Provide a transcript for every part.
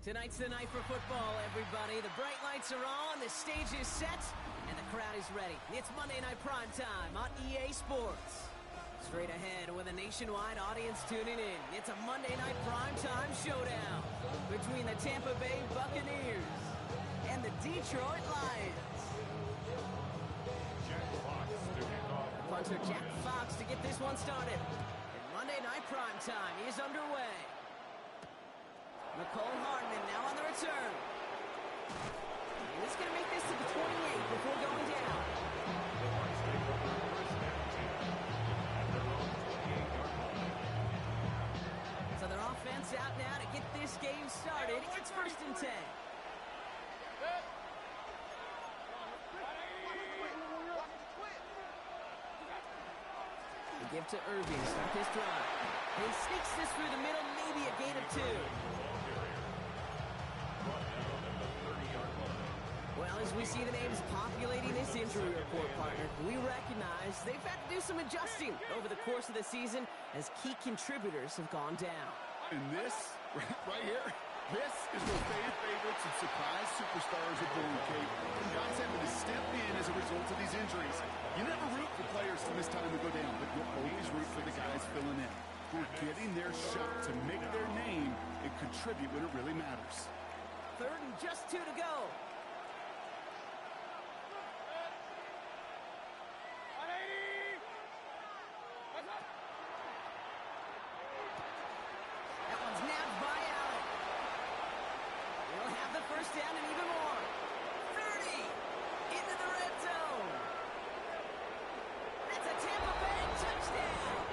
Tonight's the night for football, everybody. The bright lights are on, the stage is set, and the crowd is ready. It's Monday Night Primetime on EA Sports. Straight ahead with a nationwide audience tuning in. It's a Monday Night Primetime showdown between the Tampa Bay Buccaneers and the Detroit Lions. The punter Jack Fox to get this one started. And Monday Night Primetime is underway. Nicole Hardman now on the return. He's going to make this to the 28 before going down. So their offense out now to get this game started. It's 1st and 10. They give to Irving, start this drive. He sneaks this through the middle, maybe a gain of 2. Well, as we see the names populating this injury report, partner, we recognize they've had to do some adjusting over the course of the season as key contributors have gone down. And this, right here, this is where fan favorites and surprise superstars are born, Kate. And guys having to step in as a result of these injuries. You never root for players to miss time to go down, but you'll always root for the guys filling in, who are getting their shot to make their name and contribute when it really matters. 3rd and just 2 to go. First down and even more. 30 into the red zone. That's a Tampa Bay touchdown.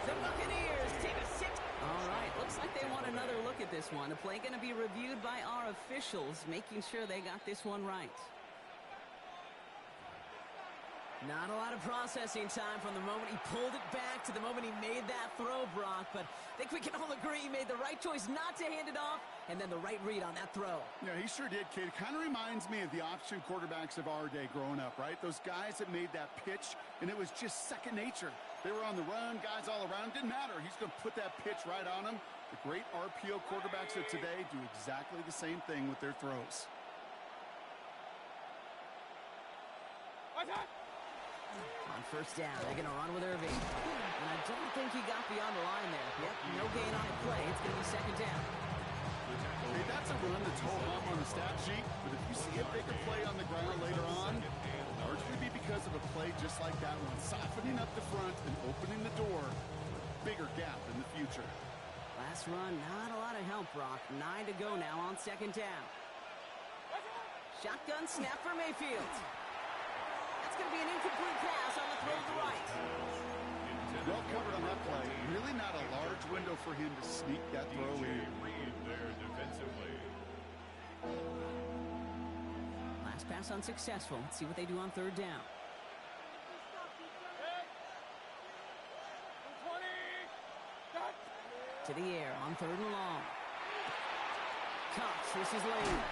The Buccaneers take a 6. All right, looks like they want another look at this one. The play going to be reviewed by our officials, making sure they got this one right. Not a lot of processing time from the moment he pulled it back to the moment he made that throw, Brock. But I think we can all agree he made the right choice not to hand it off and then the right read on that throw. Yeah, he sure did, kid. It kind of reminds me of the option quarterbacks of our day growing up, right? Those guys that made that pitch, and it was just second nature. They were on the run, guys all around. Didn't matter. He's going to put that pitch right on them. The great RPO quarterbacks of today do exactly the same thing with their throws. On first down, they're going to run with Irving. And I don't think he got beyond the line there. Yep, no gain on the play. It's going to be 2nd down. Hey, that's a run that's hold up on the stat sheet, but if you see a bigger play on the ground later on, it'll largely be because of a play just like that one, softening up the front and opening the door for a bigger gap in the future. Last run, not a lot of help, Brock. 9 to go now on 2nd down. Shotgun snap for Mayfield. It's going to be an incomplete pass on the throw to the right. Well covered on that play. Really not a large window for him to sneak that throw in. Last pass unsuccessful. Let's see what they do on 3rd down. To the air on 3rd and long. Cox, this is late.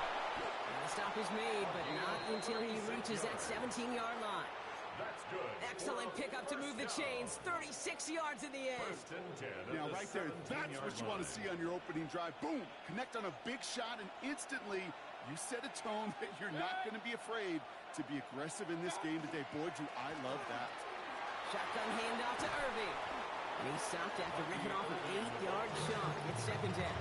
The stop is made, but not until he reaches that 17-yard line. That's good. Excellent pickup to move the chains. 36 yards in the end. Now, right there, that's what you want to see on your opening drive. Boom! Connect on a big shot, and instantly you set a tone that you're not going to be afraid to be aggressive in this game today. Boy, do I love that. Shotgun handoff to Irving. And he stopped after ripping off an 8-yard chunk. It's 2nd down.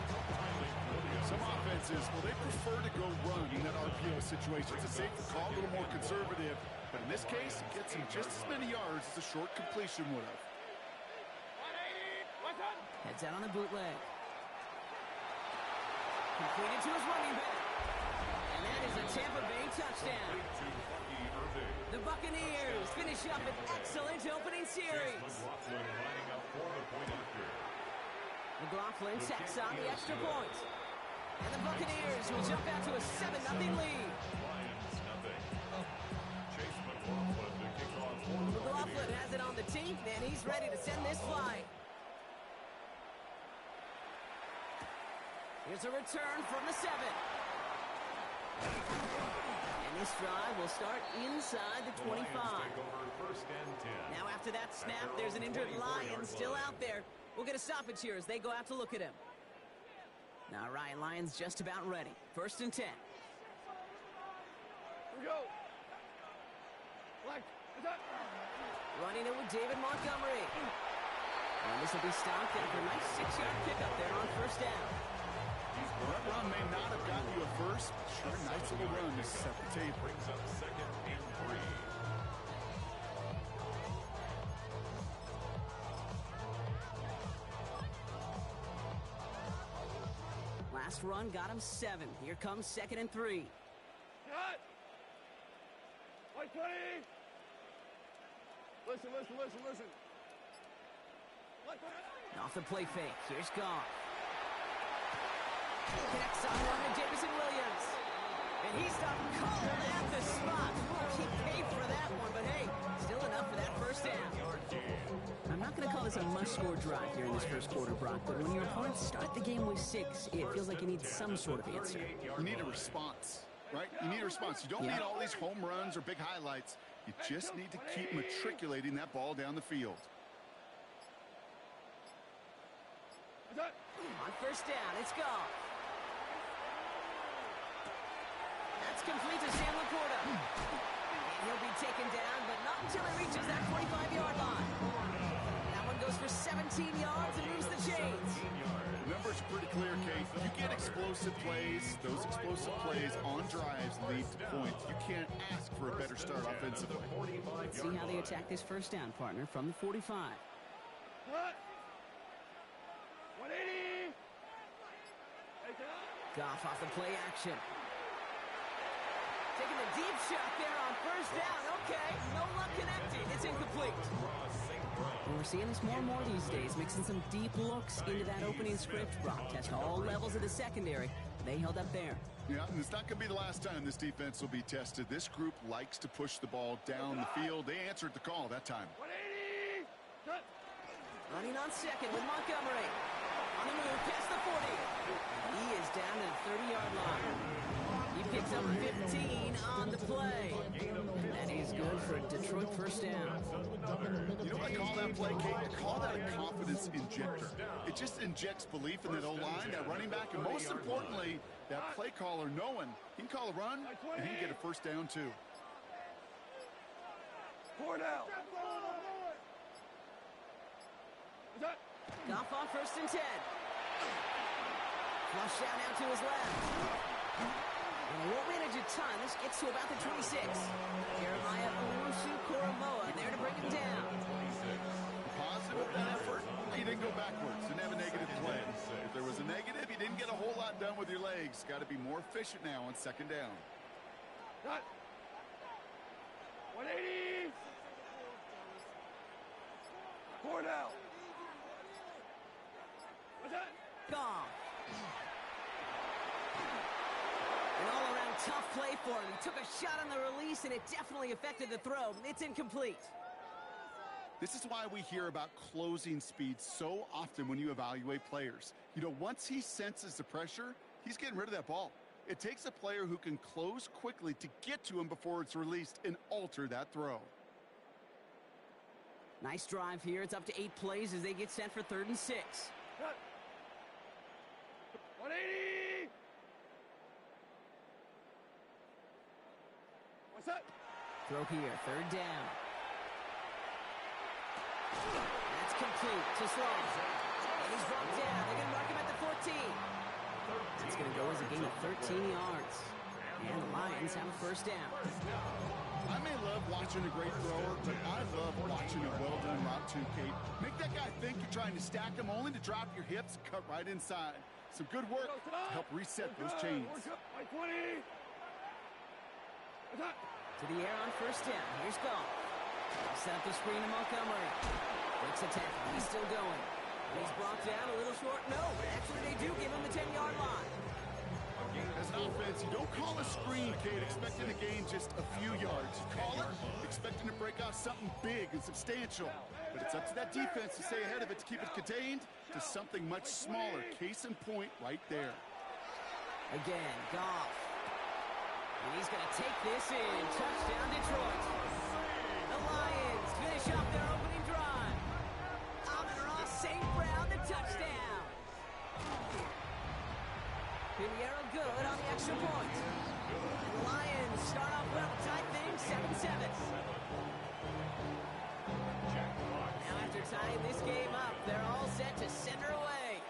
Some offenses, well, they prefer to go run in that RPO situation. It's a safer call, a little more conservative. But in this case, it gets him just as many yards as a short completion would have. Heads out on the bootleg. Completed to his running back. And that is a Tampa Bay touchdown. The Buccaneers finish up an excellent opening series. McLaughlin checks on the extra point. And the Buccaneers will jump out to a 7-0 lead. McLaughlin has it on the tee, and he's ready to send this flight. Here's a return from the 7. And this drive will start inside the 25. Now after that snap, there's an injured Lion still out there. We'll get a stoppage here as they go out to look at him. All right, Lions just about ready. 1st and 10. Here we go. Black. Running it with David Montgomery. And this will be stopped after a nice 6-yard pickup there on 1st down. That run may not have gotten you a first. Sure, nice little run to set the table. Brings up 2nd and 3. Last run got him 7. Here comes 2nd and 3. Cut. White 20. Listen. White 20. Off the play fake. Here's Goff. Connects on one to Jameson Williams. And he stopped cold at the spot. He paid for that one, but hey, still enough for that 1st down. I'm not going to call this a must-score drive here in this 1st quarter, Brock, but when your opponents start the game with 6, it feels like you need some sort of answer. You need a response, right? You need a response. You don't need all these home runs or big highlights. You just need to keep matriculating that ball down the field. On 1st down, it's Goff. That's complete to Sam Laporta. And he'll be taken down, but not until he reaches that 25-yard line. That one goes for 17 yards and moves the chains. The numbers are pretty clear, Kate. You get explosive plays. Those explosive plays on drives lead to points. You can't ask for a better start offensively. Let's see how they attack this 1st down, partner, from the 45. Cut. 180. Goff off the play action. Taking the deep shot there on 1st down. Okay, no luck connecting. It's incomplete. And we're seeing this more and more these days, mixing some deep looks into that opening script. Brock test all levels of the secondary. They held up there. Yeah, and it's not going to be the last time this defense will be tested. This group likes to push the ball down the field. They answered the call that time. 180. Cut. Running on 2nd with Montgomery. On the move, past the 40. He is down to the 30-yard line. He picks up 15 on the play. And he's good for a Detroit 1st down. You know what I call that play, Kate? I call that a confidence injector. It just injects belief in that O-line, that running back, and most importantly, that play caller knowing he can call a run and he can get a 1st down too. 4 down. Goff on 1st and 10. Flush out now to his left. And he won't manage a ton. This gets to about the 26. Jeremiah Owusu-Koramoah there to bring him down. Positive of that effort. He didn't go backwards. Didn't have a negative play. If there was a negative, you didn't get a whole lot done with your legs. Got to be more efficient now on 2nd down. Cut. 180. 4 down. What's that? Goff. An all-around tough play for him. He took a shot on the release, and it definitely affected the throw. It's incomplete. This is why we hear about closing speed so often when you evaluate players. You know, once he senses the pressure, he's getting rid of that ball. It takes a player who can close quickly to get to him before it's released and alter that throw. Nice drive here. It's up to 8 plays as they get set for 3rd and 6. Cut. 180. What's that? Throw here, 3rd down. That's complete to Sloan. And he's brought down. They're going to mark him at the 14. It's going to go as a gain of 13 yards. And the Lions have a 1st down. I may love watching a great thrower, but I love watching a well-done route too, Kate. Make that guy think you're trying to stack him, only to drop your hips, cut right inside. Some good work to help reset those chains. Like 20. To the air on 1st down. Here's Goff. Set up the screen to Montgomery. Breaks the tackle. He's still going. He's brought down a little short. No, actually they do give him the 10-yard line. As an offense, you don't call a screen, Kate, expecting to gain just a few yards. You call it expecting to break off something big and substantial. But it's up to that defense to stay ahead of it, to keep it contained to something much smaller. Case in point right there. Again, Goff. And he's going to take this in. Touchdown, Detroit. The Lions finish off their opening drive. Amon-Ra St. Brown, the touchdown. tying this game up. They're all set to send her away.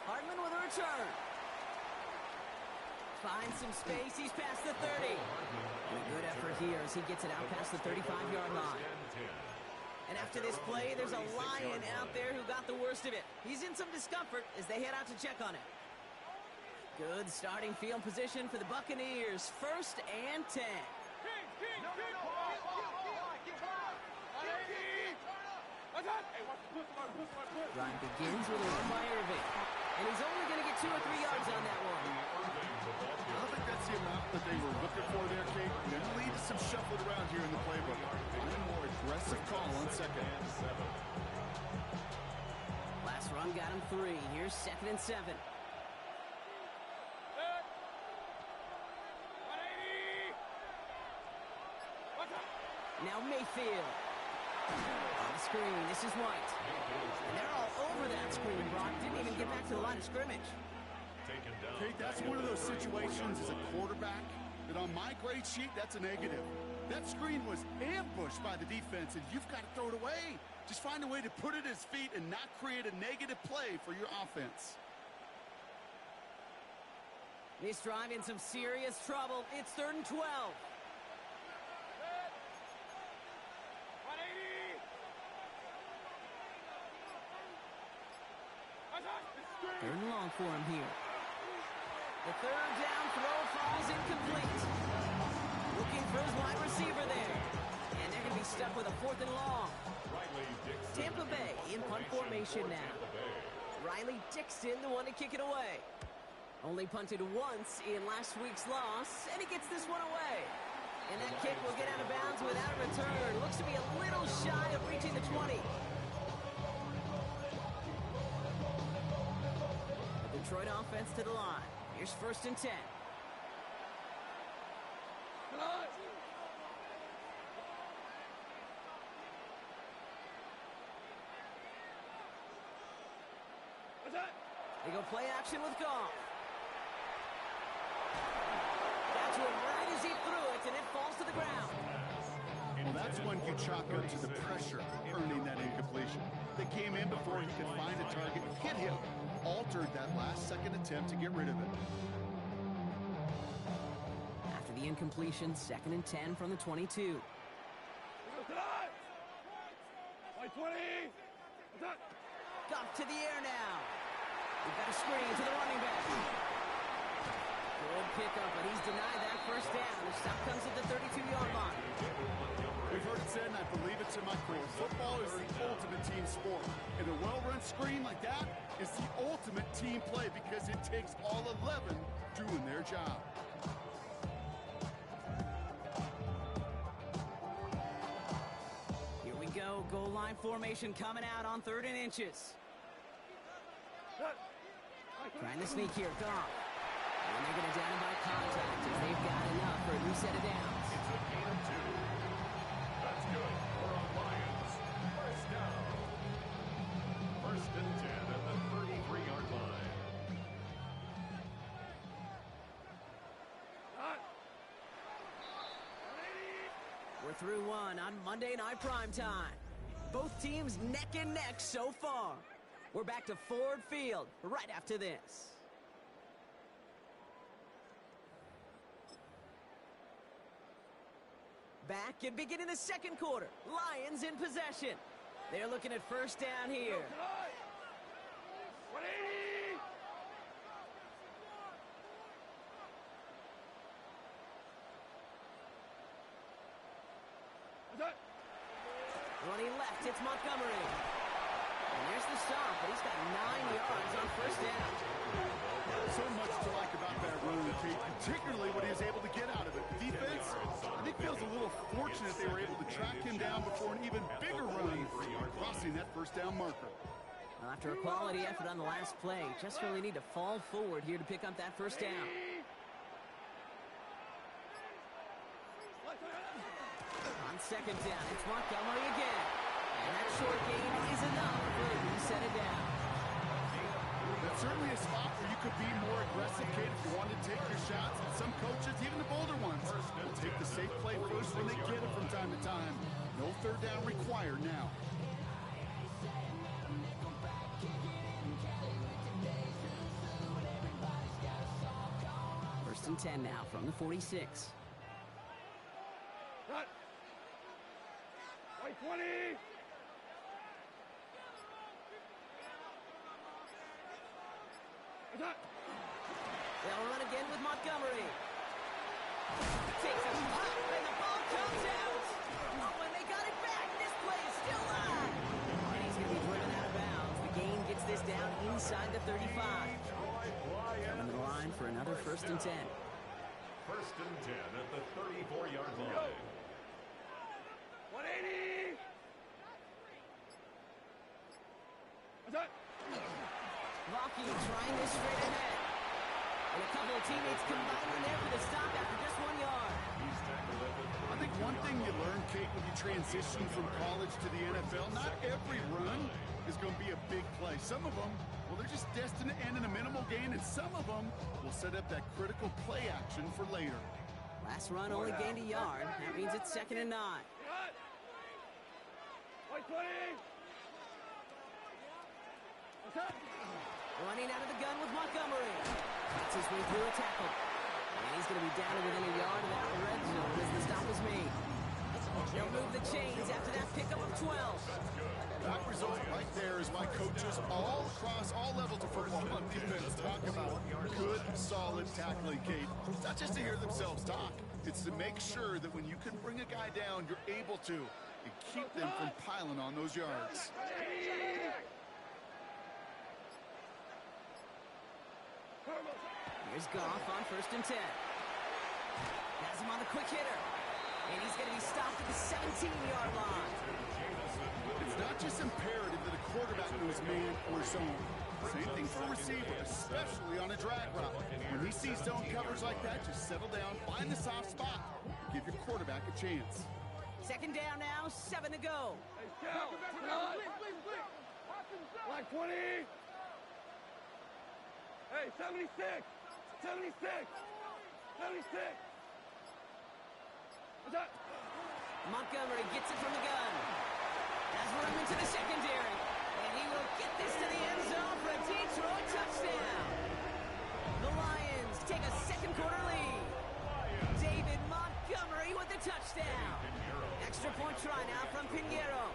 Hardman with a return. Finds some space. He's past the 30. And a good effort here as he gets it out past the 35-yard line. And after this play, there's a Lion out there who got the worst of it. He's in some discomfort as they head out to check on him. Good starting field position for the Buccaneers. 1st and 10. Ryan begins with a run by Irving. And he's only going to get 2 or 3 yards on that one. I don't think that's the amount that they were looking for there, Kate. Then leave some shuffled around here in the playbook. One more aggressive call on second. Last run got him 3. Here's 2nd and 7. Now Mayfield. On the screen, this is White. And they're all over that screen, Brock. Didn't even get back to the line of scrimmage. Kate, that's one of those situations as a quarterback that on my grade sheet, that's a negative. That screen was ambushed by the defense, and you've got to throw it away. Just find a way to put it at his feet and not create a negative play for your offense. This drive in some serious trouble. It's 3rd and 12. Third and long for him here. The 3rd down throw falls incomplete. Looking for his wide receiver there. And they're going to be stuck with a 4th and long. Tampa Bay in punt formation now. Riley Dixon, the one to kick it away. Only punted once in last week's loss, and he gets this one away. And that kick will get out of bounds without a return. Looks to be a little shy of reaching the 20. Detroit offense to the line. Here's 1st and 10. They go play action with Goff. Got to him right as he threw it, and it falls to the ground. Well, that's when you chalk up to the pressure earning that incompletion. They came in before he could find a target, hit him, altered that last-second attempt to get rid of it. After the incompletion, 2nd and 10 from the 22. Goff to the air now. We've got a screen to the running back. Good pickup, but he's denied that 1st down. The stop comes at the 32-yard line. We've heard it said, and I believe it to my core, football is the ultimate team sport. And a well-run screen like that is the ultimate team play because it takes all 11 doing their job. Here we go. Goal line formation coming out on 3rd and inches. Trying to sneak here, Goff. And they're going to down by contact as they've got enough for a new set of downs. It's a gain of 2. That's good for our Lions. 1st down. 1st and 10 at the 33-yard line. We're through one on Monday Night Primetime. Both teams neck and neck so far. We're back to Ford Field right after this. Back and beginning the 2nd quarter. Lions in possession. They're looking at 1st down here. Running left, it's Montgomery. And there's the stop, but he's got 9 yards on 1st down. So much to like about that run, Kate, particularly what he was able to get out of it. The defense, I think, feels a little fortunate they were able to track him down before an even bigger run, crossing that 1st down marker. Well, after a quality effort on the last play, just really need to fall forward here to pick up that 1st down. On 2nd down, it's Montgomery again. And that short gain is enough for a reset it down. That's certainly a spot where you could be more aggressive, Kate, if you wanted to take your shots. And some coaches, even the bolder ones, will take the safe play first when they get it from time to time. No third down required now. First and 10 now from the 46. Cut. White 20. Cut. They'll run again with Montgomery. Takes a pop, and the ball comes out. Oh, and they got it back. This play is still live. And he's going to be driven out of bounds. The gain gets this down inside the 35. Coming to the line for another first and 10. First and 10 at the 34-yard line. 180. Cut. Rocky trying this straight ahead. And a couple of teammates combining there for the stop after just 1 yard. He's tackled at the I think one thing you learn, Kate, when you transition from college to the NFL, not every run is going to be a big play. Some of them, well, they're just destined to end in a minimal gain, and some of them will set up that critical play action for later. Last run only gained a yard. That means it's 2nd and 9. Cut. White 20. Cut. Running out of the gun with Montgomery. Gets his way through a tackle. And he's going to be down to within a yard of that red zone as the stop is made. They'll move the chains after that pickup of 12. That result right there is why coaches all across all levels of football on defense talk about good, solid tackling, Kate. It's not just to hear themselves talk. It's to make sure that when you can bring a guy down, you're able to and keep them from piling on those yards. Here's Goff on first and 10. Has him on the quick hitter. And he's going to be stopped at the 17-yard line. It's not just imperative that a quarterback knows man or zone. Same thing for a receiver, especially on a drag route. When he sees zone coverage like that, just settle down, find the soft spot, give your quarterback a chance. 2nd down now, 7 to go. Like 20. Hey, 76. 76. 76. What's that? Montgomery gets it from the gun. Has room into the secondary. And he will get this to the end zone for a Detroit touchdown. The Lions take a second quarter lead. David Montgomery with the touchdown. Extra point try now from Pinheiro.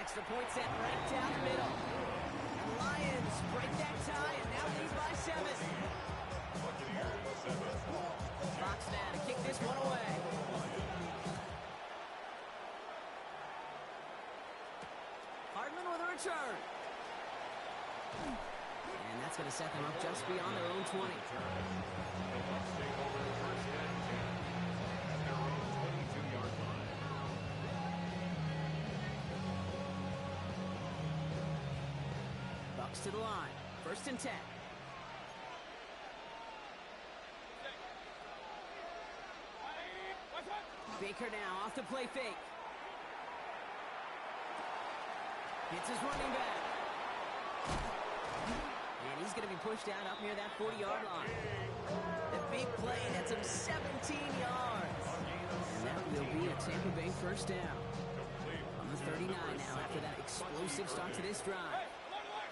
Extra point set right down the middle. And the Lions break that tie and now lead by 7. Fox now to kick this one away. Hardman with a return. And that's going to set them up just beyond their own 20. The Bucs take over first and 10 at their own 22-yard line. Bucs to the line. First and 10. Baker now off the play fake. Hits his running back. And he's going to be pushed out up near that 40-yard line. The big play nets him 17 yards. And that will be a Tampa Bay first down. On the 39 now after that explosive start to this drive.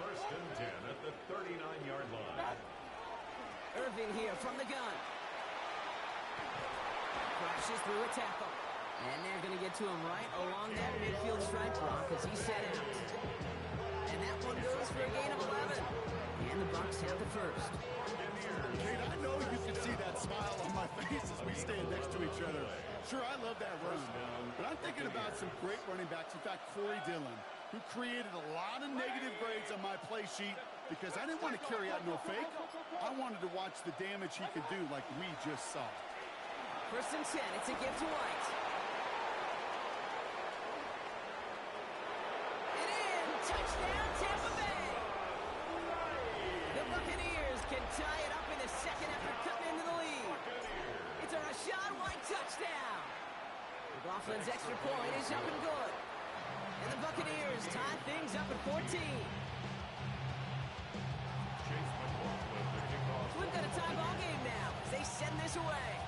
First and 10 at the 39-yard line. Irvin here from the gun. Crashes through a tackle. And they're going to get to him right along that midfield stripe block as he set out. And that one goes for a gain of 11. And the Bucs have the first. Kate, I know you can see that smile on my face as we stand next to each other. Sure, I love that run. But I'm thinking about some great running backs. In fact, Corey Dillon, who created a lot of negative grades on my play sheet because I didn't want to carry out no fake. I wanted to watch the damage he could do like we just saw. First and 10, it's a give to White. And in, touchdown Tampa Bay. The Buccaneers can tie it up in the second after cutting into the lead. It's a Rachaad White touchdown. McLaughlin's extra point is up and good. And the Buccaneers tie things up at 14. We've got a tie ball game now as they send this away.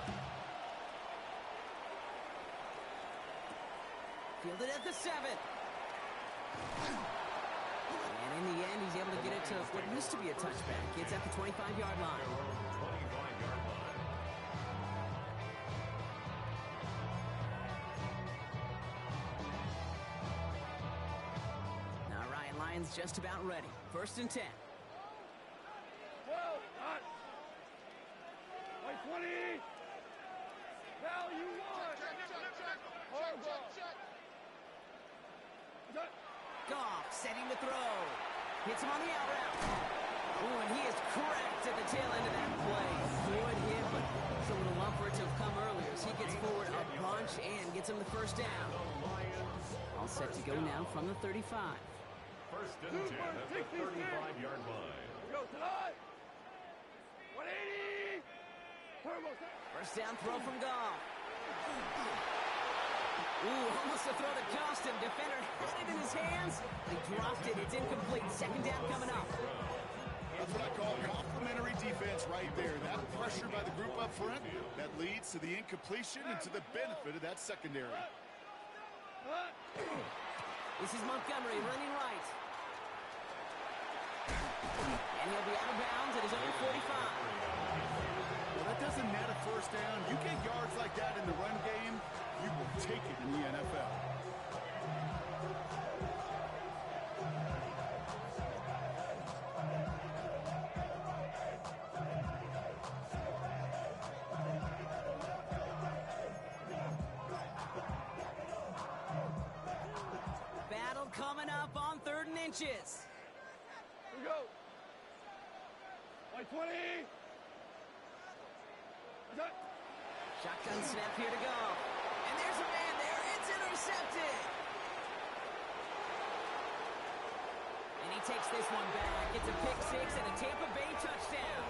Fielded at the 7. And in the end, he's able to get it to what used to be a touchback. It's at the 25-yard line. 25-yard line. All right, Lions just about ready. 1st and 10. Whoa, hot. Like 20. Now you want. Hard ball. Goff setting to throw. Hits him on the out route. Ooh, and he is cracked at the tail end of that play. Good hit, but it's a little lump for it to have come earlier. So he gets forward a bunch and gets him the first down. All set to go now from the 35. 1st and 10 at the 35-yard line. Go tonight. 180. Turbo. First down throw from Goff. Ooh, almost a throw that cost him. Defender had it in his hands. He dropped it. It's incomplete. 2nd down coming up. That's what I call complimentary defense right there. That pressure by the group up front, that leads to the incompletion and to the benefit of that secondary. This is Montgomery running right. And he'll be out of bounds at his own 45. Well, that doesn't net a first down. You get yards like that in the run game, you will take it in the NFL. Battle coming up on 3rd and inches. Here we go. Like 20. Shotgun snap here to go. And there's a man there. It's intercepted. And he takes this one back. It's a pick 6 and a Tampa Bay touchdown.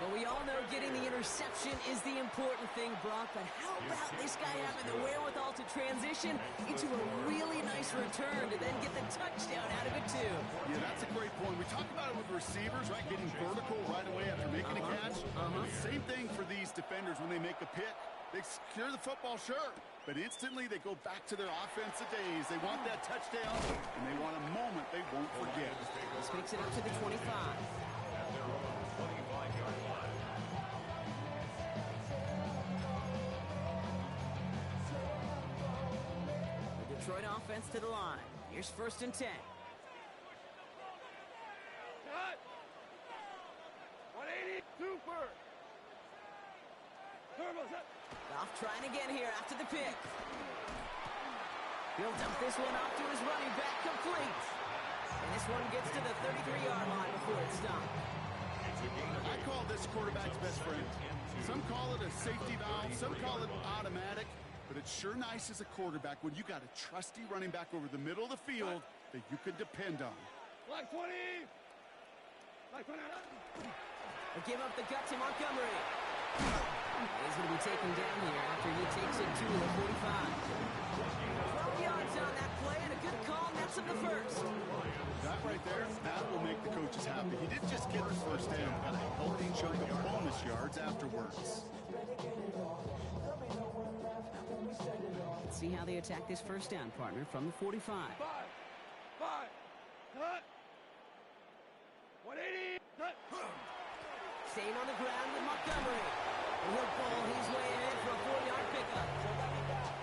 But we all know getting the interception is the important thing, Brock. But how about this guy having the wherewithal to transition into a really nice return to then get the touchdown out of it, too? Yeah, that's a great point. We talk about it with receivers, right? Getting vertical right away after making a catch. Same thing for these defenders when they make a pick. They secure the football, sure, but instantly they go back to their offensive days. They want that touchdown, and they want a moment they won't forget. This makes it up to the 25. At their own 25-yard line. The Detroit offense to the line. Here's 1st and 10. Cut. 180. Super. Turbo set. Goff trying again here after the pick. He'll dump this one off to his running back, complete. And this one gets to the 33-yard line before it's stopped. I call this quarterback's best friend. Some call it a safety valve, some call it automatic, but it's sure nice as a quarterback when you got a trusty running back over the middle of the field that you can depend on. Like 20. Like 20. They give up the gut to Montgomery. He's going to be taken down here after he takes it to the 45. 12 yards on that play and a good call nets him the first. That right there, that will make the coaches happy. He didn't just get the first down, got a healthy chunk of bonus yards afterwards. Let's see how they attack this first down, partner, from the 45. 5. Cut. 180. Cut. Staying on the ground with Montgomery. He'll ball his way ahead for a 4-yard pickup.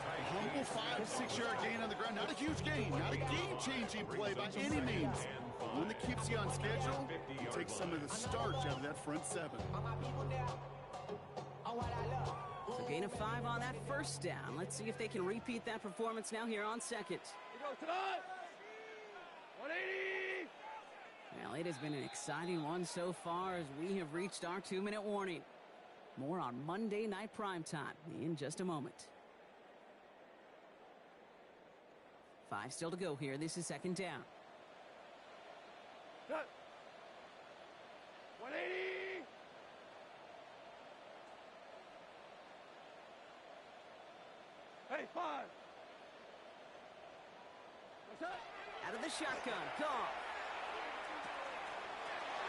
A humble 5-6 yard gain on the ground. Not a huge gain, not a game-changing play by any means. But one that keeps you on schedule, you take some of the starch out of that front 7. So gain of 5 on that first down. Let's see if they can repeat that performance now here on 2nd. Here goes tonight. 180. Well, it has been an exciting one so far as we have reached our 2-minute warning. More on Monday Night Primetime in just a moment. 5 still to go here. This is 2nd down. Cut. 180. Hey, 5. What's that? Out of the shotgun. Goff.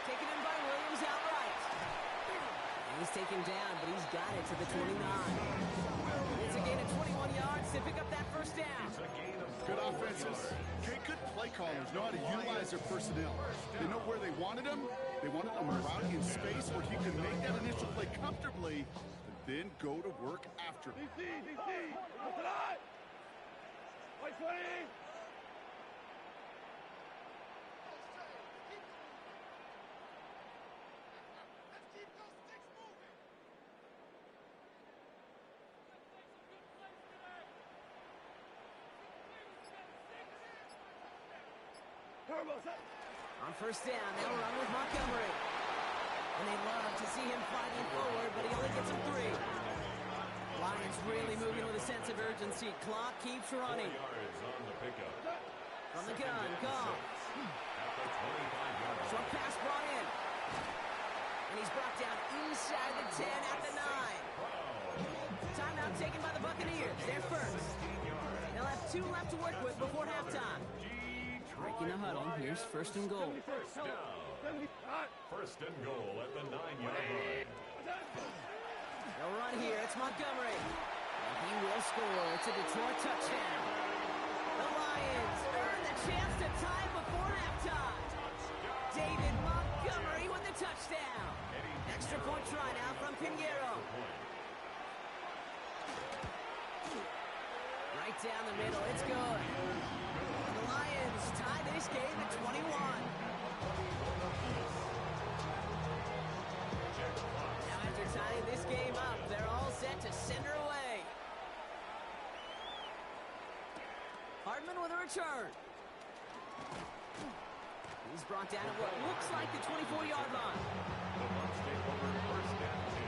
Taken in by Williams outright. And He's taken down, but he's got it to the 29. It's a gain of 21 yards to pick up that first down. Good offenses. Good play callers know how to utilize their personnel. They know where they wanted him. They wanted him around in space where he could make that initial play comfortably, and then go to work after. DC, tonight. White 20. On first down, they'll run with Montgomery. And they love to see him fighting forward, but he only gets them 3. Lions really moving with a sense of urgency. Clock keeps running. From the gun, Goff. Short pass brought in. And he's brought down inside the 10 at the 9. Timeout taken by the Buccaneers. They're first. They'll have 2 left to work with before halftime. Breaking the huddle. Here's first and goal. First and goal at the 9-yard line. They'll run here. It's Montgomery. And he will score. It's a Detroit touchdown. The Lions earn the chance to tie before halftime. David Montgomery with the touchdown. Extra point try now from Pinheiro. Right down the middle. It's good. The Lions tie this game at 21. Now after tying this game up, they're all set to send her away. Hardman with a return. He's brought down at what looks like the 24-yard line. The Bucs take over first and 10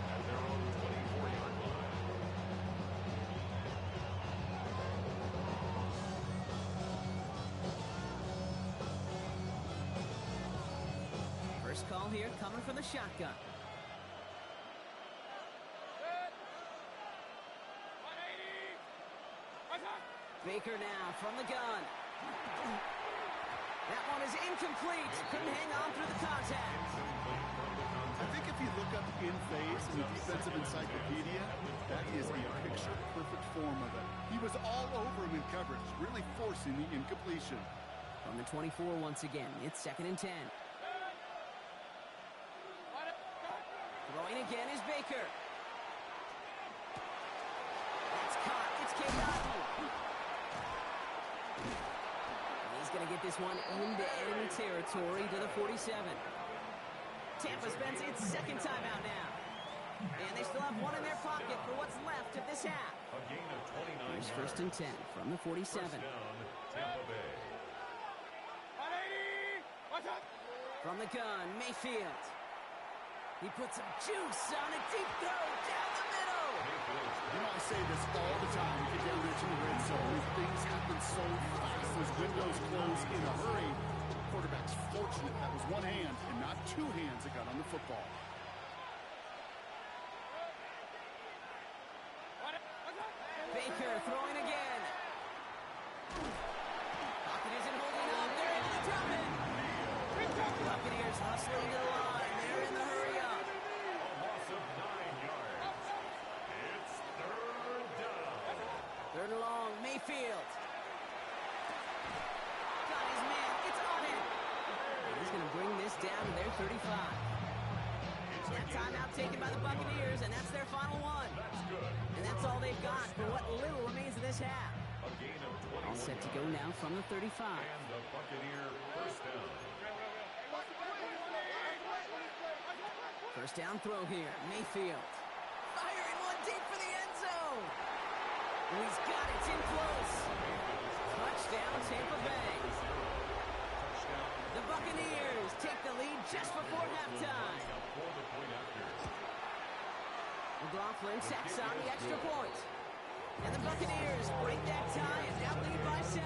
at their own 24-yard line. First call here coming from the shotgun. Baker now from the gun. That one is incomplete. Couldn't hang on through the contact. I think if you look up in phase in the defensive encyclopedia, that is a picture-perfect form of it. He was all over him in coverage, really forcing the incompletion. From the 24 once again, it's 2nd and 10. Throwing again is Baker. That's caught. It's K. Dotton. He's going to get this one into enemy territory to the 47. Tampa spends its 2nd timeout now. And they still have one in their pocket for what's left of this half. A gain of 29 Here's 1st and 10 from the 47. First down, Tampa Bay. From the gun, Mayfield. He puts some juice on a deep throw down the middle. You know, I say this all the time. We can get rich in the red zone. Things happen so fast. Those windows close in a hurry. Quarterback's fortunate that was one hand and not 2 hands that got on the football. Baker throwing again. Pocket isn't holding up. They're able to drop it. Buccaneers hustling to the line. They're in the hurry up. A loss of 9 yards. It's 3rd down. 3rd and long, Mayfield. Got his man. It's on him. And he's going to bring this down to their 35. That timeout taken by the Buccaneers, and that's their final one. That's good. And that's all they've got for what little remains of this half. A gain of 21. All set to go now from the 35. And the Buccaneer first down. First down throw here, Mayfield. Firing one deep for the end zone. And he's got it, it's in close. Touchdown, Tampa Bay. The Buccaneers take the lead just before halftime. McLaughlin sacks on the extra point. And the Buccaneers break that tie and now lead by 7.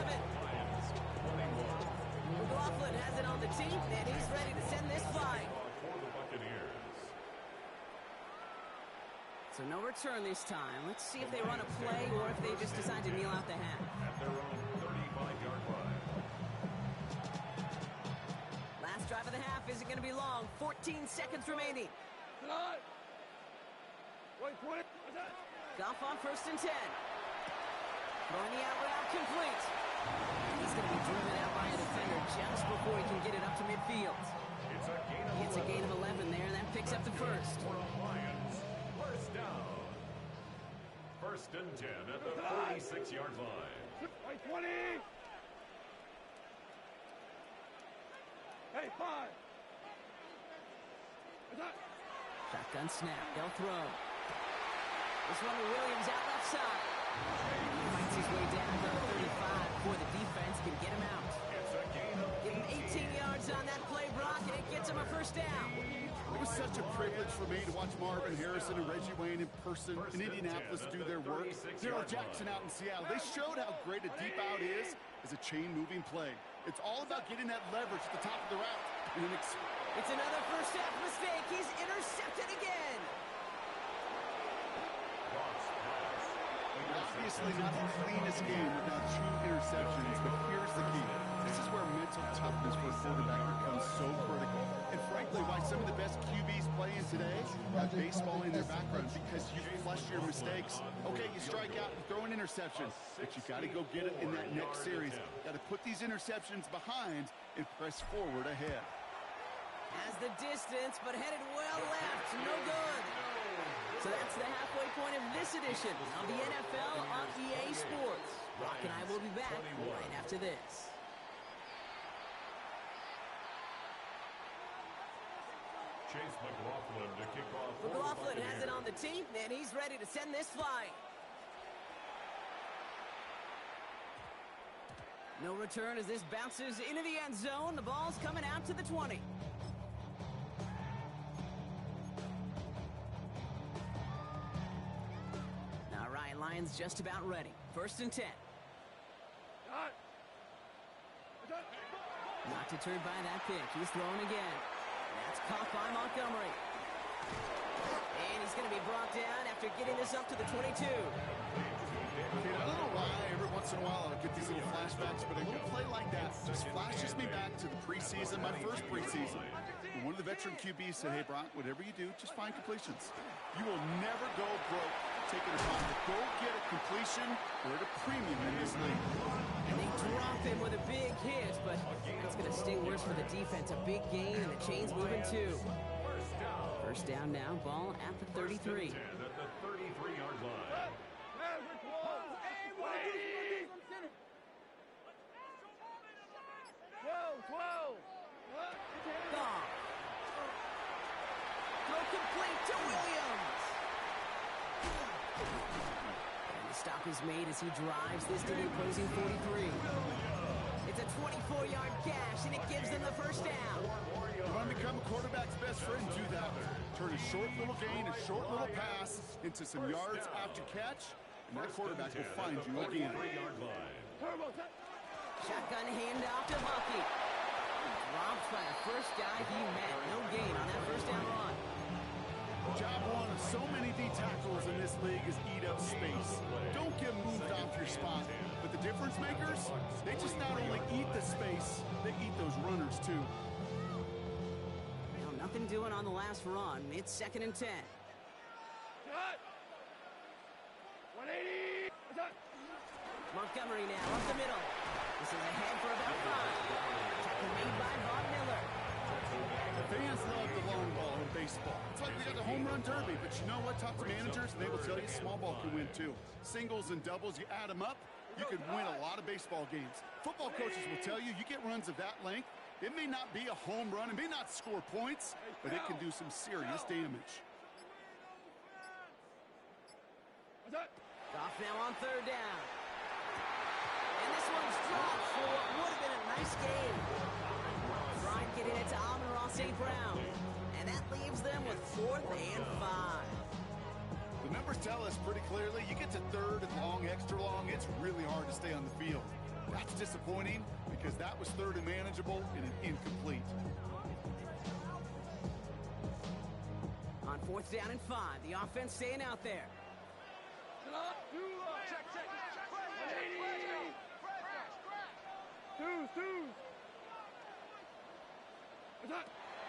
McLaughlin has it on the team, and he's ready to send this flying. For the Buccaneers. So no return this time. Let's see if they run a play or if they just decide to kneel out the half. At their own 35-yard line. Last drive of the half isn't going to be long. 14 seconds remaining. Tonight. 20. Goff on 1st and 10. Throwing the out route complete. And he's going to be driven out by a defender just before he can get it up to midfield. It's a gain of 11 there. That picks up the first. For Lions, first down. 1st and 10 at the 46-yard line. 20. Hey, 5. Shotgun snap. They'll throw. This one to Williams out left side. He fights his way down to the 35 before the defense can get him out. It's a gain of Give him 18 yards on that play, Brock, and it gets him a first down. It was such a privilege for me to watch Marvin Harrison and Reggie Wayne in person in Indianapolis do their work. Daryl Jackson out in Seattle. They showed how great a deep out is as a chain-moving play. It's all about getting that leverage at the top of the route. It's another first half mistake. He's intercepted again. Obviously not the cleanest game without 2 interceptions, but here's the key. This is where mental toughness for a quarterback becomes so critical. And frankly, why some of the best QBs playing today have baseball in their background, because you flush your mistakes. Okay, you strike out and throw an interception, but you got to go get it in that next series. Got to put these interceptions behind and press forward ahead. Has the distance, but headed well left. No good. So that's the halfway point of this edition of the NFL on EA Sports. Brock and I will be back right after this. Chase McLaughlin to kick off. McLaughlin has it on the tee, and he's ready to send this flying. No return as this bounces into the end zone. The ball's coming out to the 20. All right, Lions just about ready. 1st and 10. Not deterred by that pick. He's throwing again. That's caught by Montgomery. And he's going to be brought down after getting this up to the 22. Okay, I don't know why every once in a while I'll get these little flashbacks, but a little play like that just flashes me back to the preseason, my first preseason. And one of the veteran QBs said, hey, Brock, whatever you do, just find completions. You will never go broke taking a shot. Go get a completion. We're at a premium in this league. And they drop him with a big hit, but that's going to sting worse for the defense. A big gain, and the chain's moving too. First down now, ball at the 33. At the 33-yard line. 12. Goff. Throw complete to Williams. And the stop is made as he drives this to the opposing 43. It's a 24-yard gash, and it gives them the first down. You want to become a quarterback's best friend, do that. Turn a short little gain, a short little pass into some yards after catch, and that quarterback will find you again. Shotgun handoff to Bucky. Dropped by the first guy he met. No gain on that first down run. Job one of so many D tackles in this league is eat up space. Don't get moved off your spot. But the difference makers, they just not only eat the space, they eat those runners too. Well, nothing doing on the last run. It's 2nd and 10. 180. Montgomery now up the middle. This is ahead for about 5. Tackle made by Von Miller. Fans love the long ball in baseball. It's like we got the home run derby, but you know what? Talk to managers, and they will tell you small ball can win too. Singles and doubles, you add them up, you can win a lot of baseball games. Football coaches will tell you, you get runs of that length, it may not be a home run, it may not score points, but it can do some serious damage. Goff now on 3rd down. And this one's dropped for what would have been a nice game. Trying getting it to Amon-Ra St. Brown. And that leaves them with 4th and 5. The numbers tell us pretty clearly, you get to 3rd and long, extra long, it's really hard to stay on the field. That's disappointing because that was 3rd and manageable and an incomplete. On 4th down and 5, the offense staying out there. Check.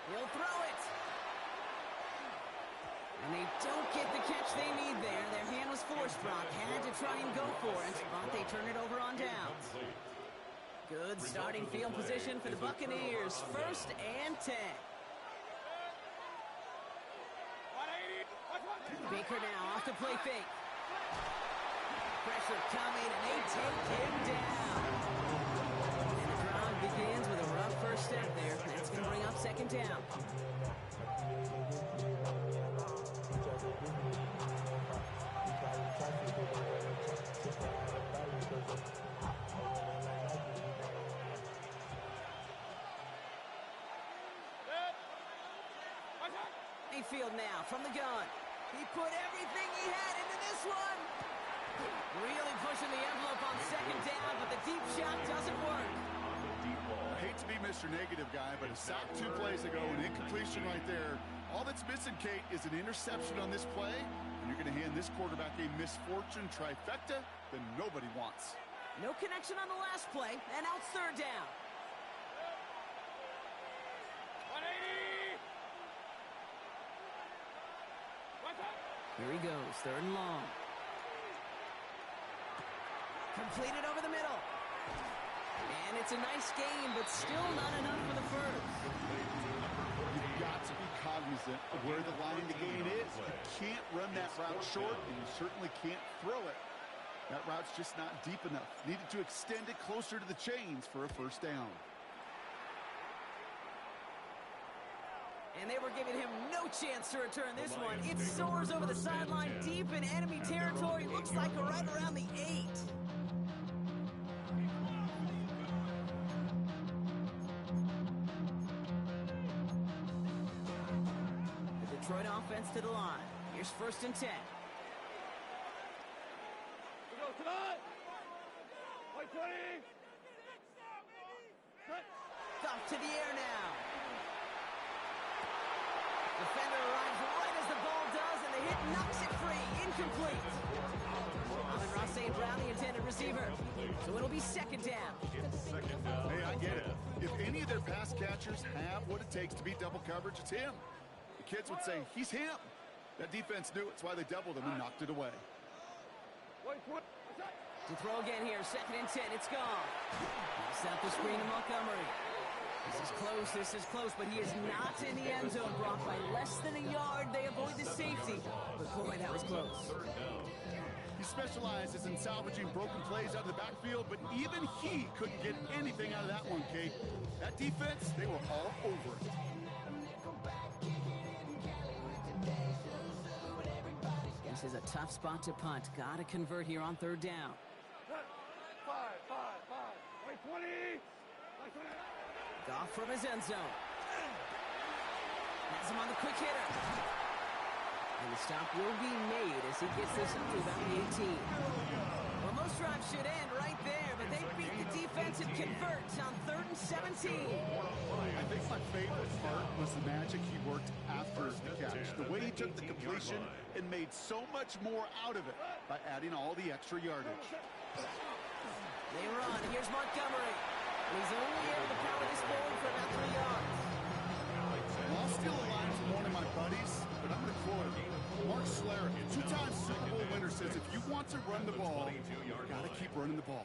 He'll throw it. And they don't get the catch they need there. Their hand was forced, Brock. Had to try and go for it, but they turn it over on downs. Good starting field position for the Buccaneers. 1st and 10. Baker now off to play fake. Pressure coming, and they take him down. And the drive begins with a rough first step there. That's going to bring up 2nd down. Mayfield now from the gun. He put everything he had into this one. Really pushing the envelope on 2nd down, but the deep shot doesn't work. I hate to be Mr. Negative guy, but a sack 2 plays ago, an incompletion right there. All that's missing, Kate, is an interception on this play, and you're going to hand this quarterback a misfortune trifecta that nobody wants. No connection on the last play, and now it's 3rd down. 180! Here he goes, 3rd and long. Completed over the middle. And it's a nice gain, but still not enough for the first. You've got to be cognizant of where the line to gain is. You can't run that route short, and you certainly can't throw it. That route's just not deep enough. Needed to extend it closer to the chains for a 1st down. And they were giving him no chance to return this one. It soars over the sideline deep in enemy territory. Looks like right around the 8. The Detroit offense to the line. Here's 1st and 10. We go tonight! White 20! Off to the air now. Defender arrives right as the ball does, and the hit knocks it free. Incomplete. Amon-Ra St. Brown, the intended receiver. So it'll be 2nd down. Hey, I get it. If any of their pass catchers have what it takes to beat double coverage, it's him. The kids would say, he's him. That defense knew it. It's why they doubled him and knocked it away. To throw again here, 2nd and 10. It's gone. Set up the screen to Montgomery. This is close, but he is not in the end zone, Brock. By less than a yard, they avoid the safety. But boy, that was close. He specializes in salvaging broken plays out of the backfield, but even he couldn't get anything out of that one, Kate. That defense, they were all over it. This is a tough spot to punt. Got to convert here on 3rd down. 5. White 20! Off from his end zone. Has him on the quick hitter. And the stop will be made as he gets this up to about the 18. Well, most drives should end right there, but they beat the defense and convert on 3rd and 17. I think my favorite part was the magic he worked after the catch. The way he took the completion and made so much more out of it by adding all the extra yardage. They run. Here's Montgomery. He's only able to power this forward for about 3 yards. Well, I'll steal a line from one of my buddies, but I'm going to quote him. Mark Schlereth, 2-time Super Bowl winner, says if you want to run the ball, you've got to keep running the ball.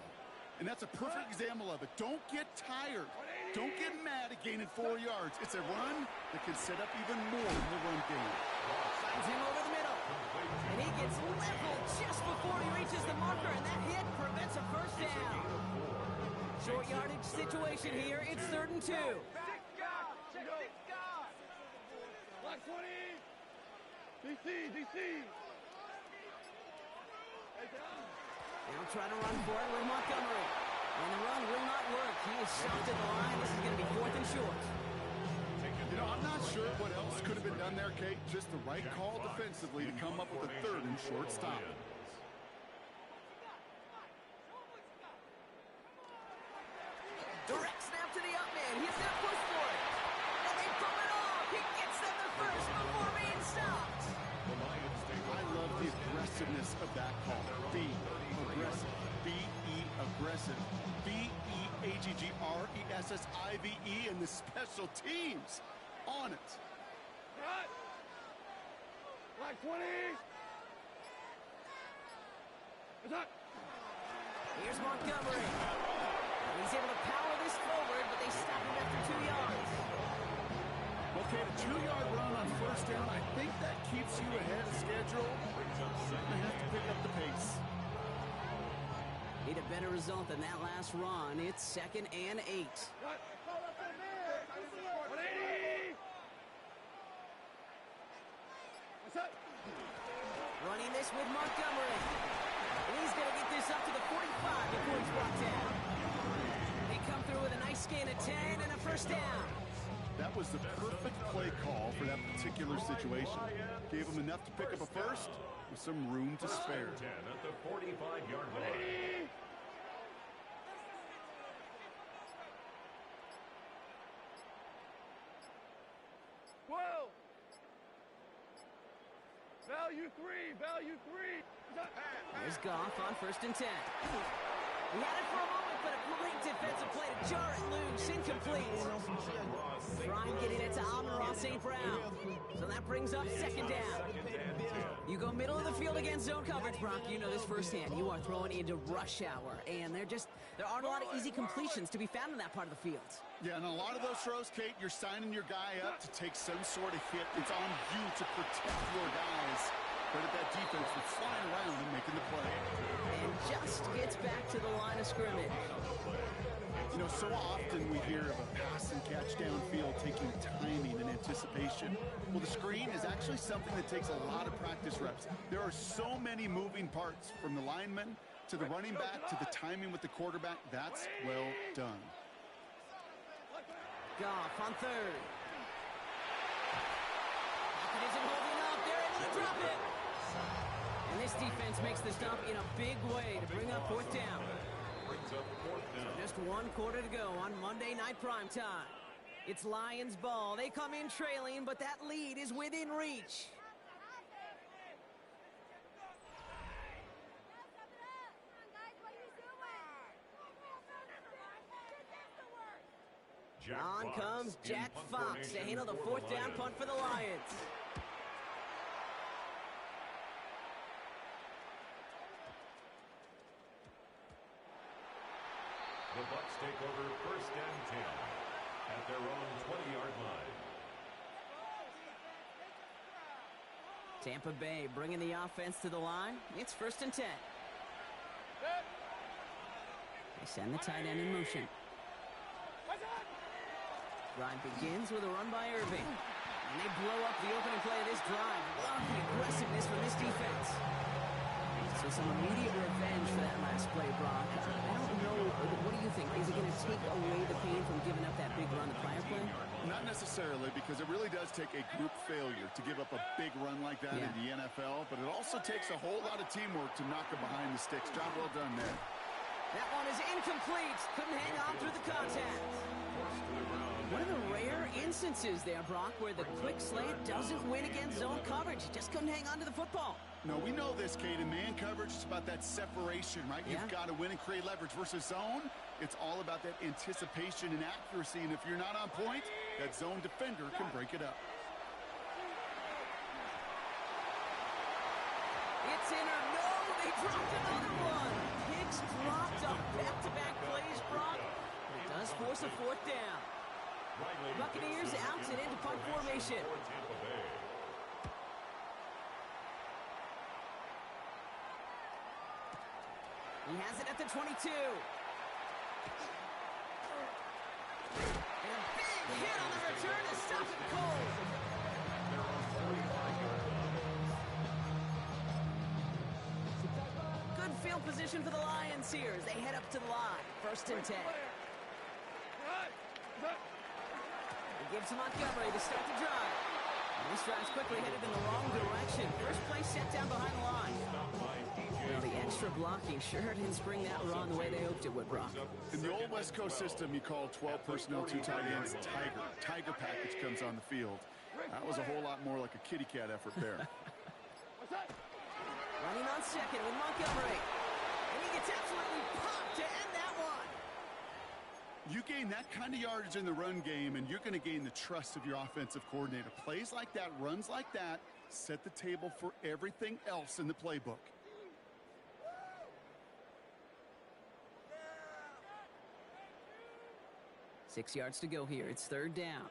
And that's a perfect example of it. Don't get tired. Don't get mad at gaining 4 yards. It's a run that can set up even more in the run game. Finds him over the middle. And he gets leveled just before he reaches the marker, and that hit prevents a 1st down. Short yardage situation here. It's 3rd and 2. Black 20! DC! Now try to run for it with Montgomery. And the run will not work. He is shoved to the line. This is going to be 4th and short. You know, I'm not sure what else could have been done there, Kate. Just the right call defensively to come up with a 3rd and short stop. Direct snap to the up man. He's going to push for it. And they pull it off. He gets them the first before being stopped. I love the aggressiveness of that call. Be aggressive. B-E aggressive. B-E-A-G-G-R-E-S-S-I-V-E and the special teams on it. Black White 20. Attack. Here's Montgomery. He's able to power this forward, but they stop him after 2 yards. Okay, the 2-yard run on first down, I think that keeps you ahead of schedule. You're going to have to pick up the pace. Need a better result than that last run. It's 2nd and 8. Cut. 180. What's up? Running this with Montgomery. And he's going to get this up to the 45 before he's brought down. They come through with a nice gain of 10 and a first down. That was the perfect play call for that particular situation. Gave him enough to pick up a first with some room to spare. 10 at the 45-yard line. Whoa. Value 3. Value 3. There's Goff on 1st and 10. He had it for a moment, but a great defensive play to jar it loose. Incomplete. Prime getting it to Amon-Ra St. Brown. So that brings up 2nd down. You go middle of the field against zone coverage, Brock. You know this firsthand. You are throwing into rush hour, and there aren't a lot of easy completions to be found in that part of the field. Yeah, and a lot of those throws, Kate, you're signing your guy up to take some sort of hit. It's on you to protect your guys. Credit that defense for flying around and making the play. And just gets back to the line of scrimmage. You know, so often we hear of a pass and catch downfield taking timing and anticipation. Well, the screen is actually something that takes a lot of practice reps. There are so many moving parts, from the lineman to the running back to the timing with the quarterback. That's well done. Goff on 3rd. Pocket isn't holding up. They're able to drop it. And this defense makes the stop in a big way to bring up 4th down. Just 1 quarter to go on Monday Night Primetime. It's Lions ball. They come in trailing, but that lead is within reach. On comes Jack Fox to handle the 4th down punt for the Lions. The Bucs take over 1st and 10 at their own 20-yard line. Tampa Bay bringing the offense to the line. It's 1st and 10. They send the tight end in motion. Drive begins with a run by Irving. And they blow up the opening play of this drive. Love the aggressiveness from this defense. So some immediate revenge for that last play, Brock. I don't know. What do you think? Is it going to take away the pain from giving up that big run the prior play? Not necessarily, because it really does take a group failure to give up a big run like that in the NFL. But it also takes a whole lot of teamwork to knock it behind the sticks. Job well done there. That one is incomplete. Couldn't hang on through the contact. One of the rare instances there, Brock, where the quick slant doesn't win against zone coverage. Just couldn't hang on to the football. No, we know this, Kate. In man coverage, it's about that separation, right? Yeah. You've got to win and create leverage versus zone. It's all about that anticipation and accuracy. And if you're not on point, that zone defender can break it up. It's in or no, they dropped another one. Hicks dropped on back-to-back plays, Brock. It does force a 4th down. Buccaneers out and into punt formation. He has it at the 22. And a big hit on the return to stop it cold. Good field position for the Lions here as they head up to the line. 1st and 10. He gives to Montgomery to start the drive. And this drive's quickly headed in the wrong direction. First play set down behind the line. Well, the extra blocking sure didn't spring that run the way they hoped it would, Brock. In the old West Coast system, you call 12 personnel, 2 tight ends, Tiger. Tiger package comes on the field. That was a whole lot more like a kitty cat effort there. Running on 2nd with Montgomery. And he gets absolutely popped to end that one. You gain that kind of yardage in the run game, and you're going to gain the trust of your offensive coordinator. Plays like that, runs like that, set the table for everything else in the playbook. Six yards to go here. It's third down.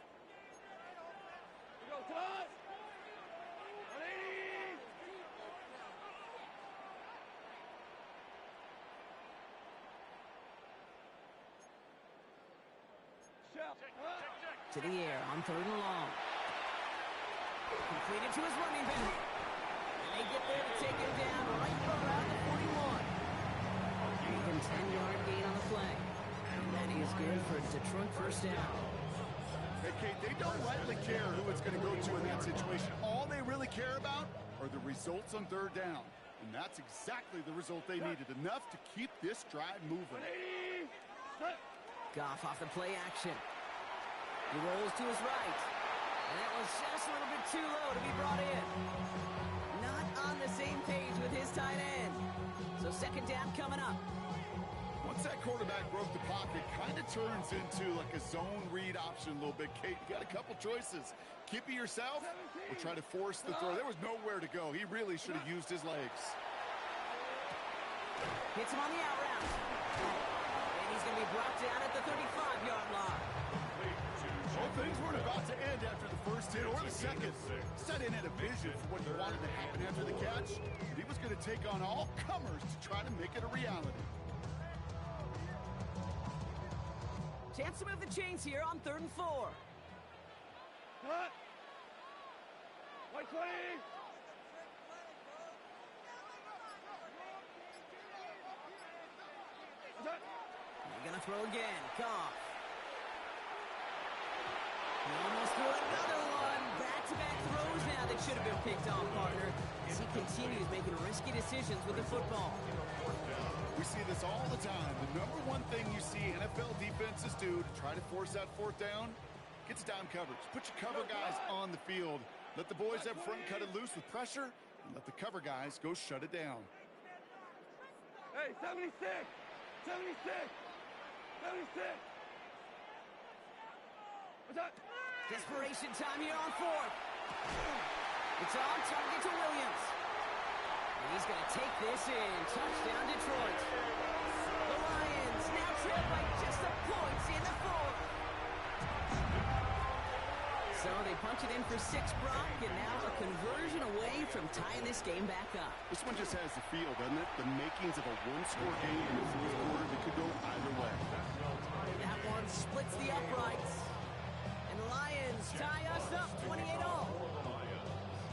Go, Todd! 180! Shout! To the air on third and long. Completed to his running back. And they get there to take him down right around the 41. Even 10-yard gain on the play. And that is good for a Detroit first down. Hey, Kate, they don't rightly care who it's going to go to in that situation. All they really care about are the results on third down. And that's exactly the result they needed. Enough to keep this drive moving. 180! Goff off the play action. He rolls to his right. And that was just a little bit too low to be brought in. Not on the same page with his tight end. So second down coming up. Once that quarterback broke the pocket, kind of turns into like a zone read option a little bit, Kate. You got a couple choices. Keep it yourself or try to force the throw. There was nowhere to go. He really should have used his legs. Hits him on the out route. And he's going to be brought down at the 35-yard line. Well, things weren't about to end after the first hit or the second. Set in had a vision for what he wanted to happen after the catch. And he was going to take on all comers to try to make it a reality. Chance to move the chains here on 3rd and 4. Cut! 120! They're going to throw again. Goff. He almost threw another one. Back-to-back throws now that should have been picked off, partner, as he continues making risky decisions with the football. We see this all the time. The number one thing you see NFL defenses do to try to force that fourth down, gets down coverage. Put your cover guys on the field. Let the boys up front cut it loose with pressure, and let the cover guys go shut it down. Hey, 76! 76! 76! What's that? Desperation time here on 4th. It's on target to Williams. And he's going to take this in. Touchdown, Detroit. The Lions now trail by just a point in the 4th. So they punch it in for 6, Brock, and now a conversion away from tying this game back up. This one just has the feel, doesn't it? The makings of a one-score game in the fourth quarter that could go either way. That one splits the uprights. And the Lions tie us up 28-all.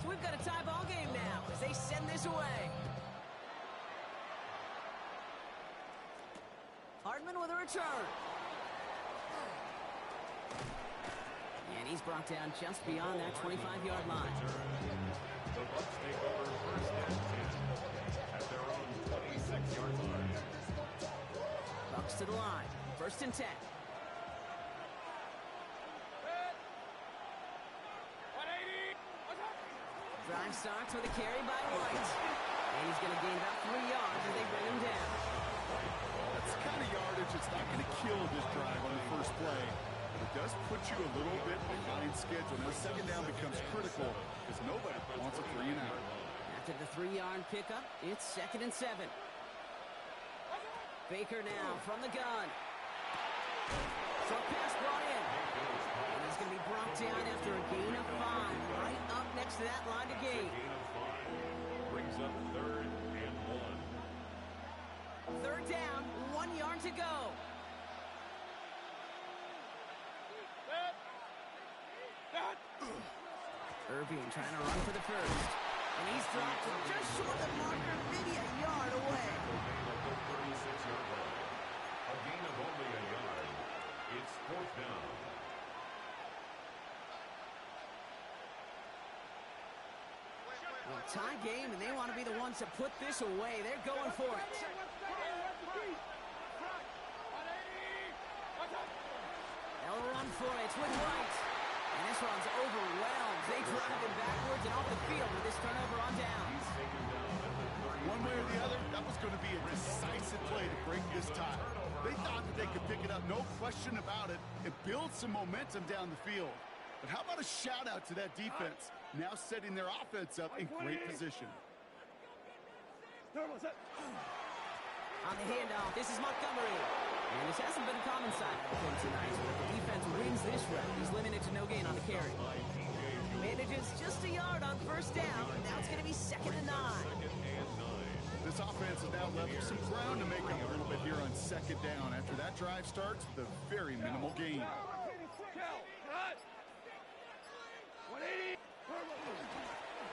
So we've got a tie ball game now as they send this away. Hardman with a return. And he's brought down just beyond that 25-yard line. The Bucs take over first and 10 at their own 26-yard line. Bucs to the line. First and 10. Drive starts with a carry by White. And he's going to gain about 3 yards as they bring him down. That's the kind of yardage that's not going to kill this drive on the first play. But it does put you a little bit behind schedule. Now second down becomes critical because nobody wants a 3 and out. After the 3-yard pickup, it's 2nd and 7. Baker now from the gun. Short pass brought in. And he's going to be brought down after a gain of 5. Right up next to that line to gain. Gain of 5 brings up 3rd and 1. 3rd down, 1 yard to go. Irving trying to run for the first. And he's dropped just short of the marker, maybe a yard away. A gain of only a yard. It's 4th down. Well, tie game, and they want to be the ones to put this away. They're going for it. They'll run for it with White. And this one's overwhelmed. They drive him backwards and off the field with this turnover on downs. One way or the other, that was going to be a decisive play to break this tie. They thought that they could pick it up, no question about it, and build some momentum down the field. But how about a shout-out to that defense? now setting their offense up in great position. On the handoff, this is Montgomery. And this hasn't been a common side of the tonight, but the defense wins this round. He's limited to no gain on the carry. Manages just a yard on first down. Now it's going to be 2nd and 9. This offense has now left some ground to make up a little bit here on 2nd down after that drive starts with a very minimal gain.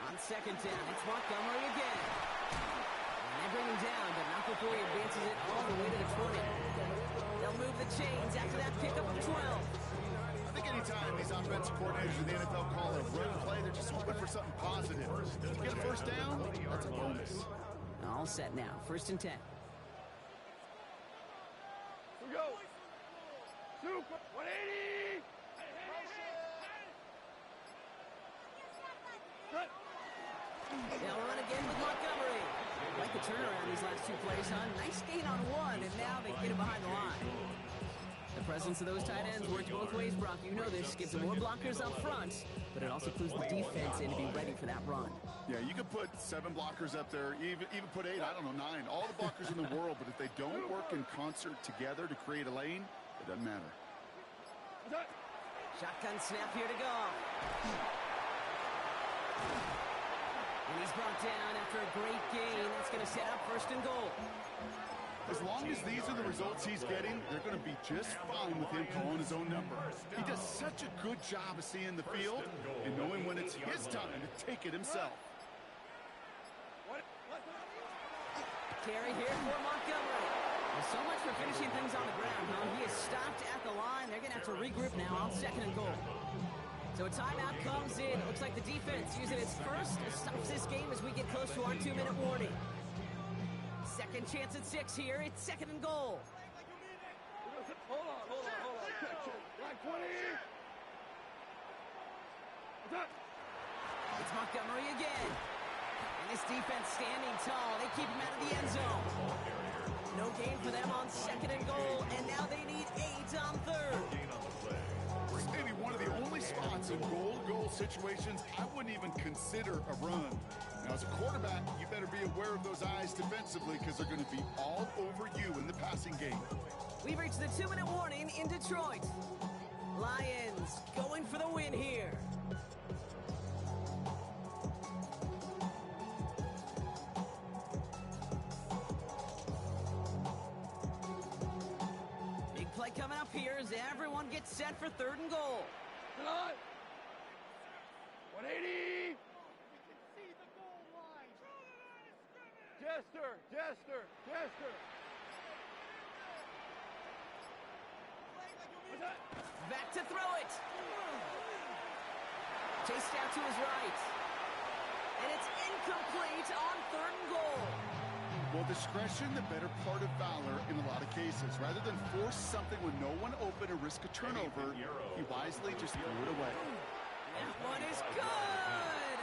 On 2nd down, it's Montgomery again. And they bring him down, but not before he advances it all the way to the 20. They'll move the chains after that pickup of 12. I think anytime these offensive coordinators in the NFL call a run play, they're just hoping for something positive. To get a first down, that's a bonus. All set now, 1st and 10. Here we go. Super 180. Cut. They'll run again with Montgomery. Like the turnaround these last 2 plays, huh? Nice gain on 1, and now they get it behind the line. The presence of those tight ends works both ways, Brock. You know this. Gives them more blockers up front, but it also clues the defense in to be ready for that run. Yeah, you could put 7 blockers up there, even put 8, I don't know, 9. All the blockers in the world, but if they don't work in concert together to create a lane, it doesn't matter. Shotgun snap here to go. And he's brought down after a great gain. That's going to set up 1st and goal. As long as these are the results he's getting, they're going to be just fine with him calling his own number. He does such a good job of seeing the field and knowing when it's his time to take it himself. Carry here for Montgomery. Well, so much for finishing things on the ground, huh? He is stopped at the line. They're going to have to regroup now on 2nd and goal. So a timeout comes in. It looks like the defense using its first stops this game as we get close to our 2-minute warning. Second chance at 6 here. It's 2nd and goal. Hold on. Line 20. It's Montgomery again. And this defense standing tall. They keep him out of the end zone. No gain for them on 2nd and goal. And now they need 8 on 3rd. This may be one of the only spots in goal-to-goal situations I wouldn't even consider a run. Now, as a quarterback, you better be aware of those eyes defensively because they're going to be all over you in the passing game. We've reached the 2-minute warning in Detroit. Lions going for the win here. Big play coming up here as everyone gets set for 3rd and goal. 180. Jester. Back to throw it. Chased out to his right. And it's incomplete on 3rd and goal. Well, discretion, the better part of valor in a lot of cases. Rather than force something with no one open and risk a turnover, he wisely just threw it away. That one is good.